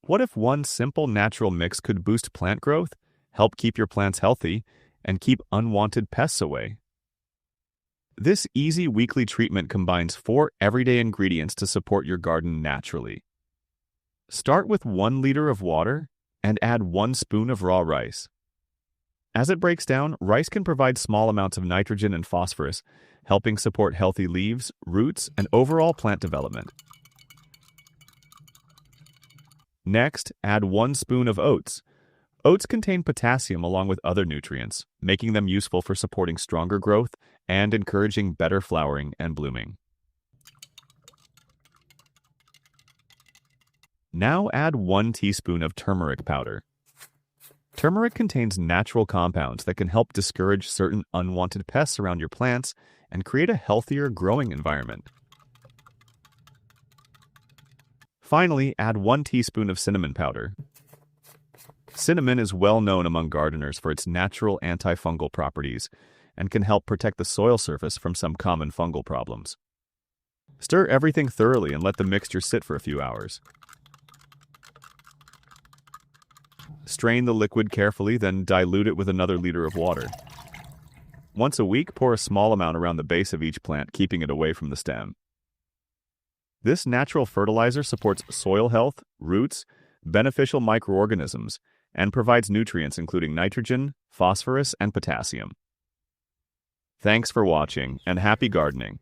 What if one simple natural mix could boost plant growth, help keep your plants healthy, and keep unwanted pests away? This easy weekly treatment combines 4 everyday ingredients to support your garden naturally. Start with 1 liter of water and add 1 spoon of raw rice. As it breaks down, rice can provide small amounts of nitrogen and phosphorus, helping support healthy leaves, roots, and overall plant development. Next, add 1 spoon of oats. Oats contain potassium along with other nutrients, making them useful for supporting stronger growth and encouraging better flowering and blooming. Now add 1 teaspoon of turmeric powder. Turmeric contains natural compounds that can help discourage certain unwanted pests around your plants and create a healthier growing environment. Finally, add 1 teaspoon of cinnamon powder. Cinnamon is well known among gardeners for its natural antifungal properties and can help protect the soil surface from some common fungal problems. Stir everything thoroughly and let the mixture sit for a few hours. Strain the liquid carefully, then dilute it with another liter of water. Once a week, pour a small amount around the base of each plant, keeping it away from the stem. This natural fertilizer supports soil health, roots, beneficial microorganisms, and provides nutrients including nitrogen, phosphorus, and potassium. Thanks for watching, and happy gardening!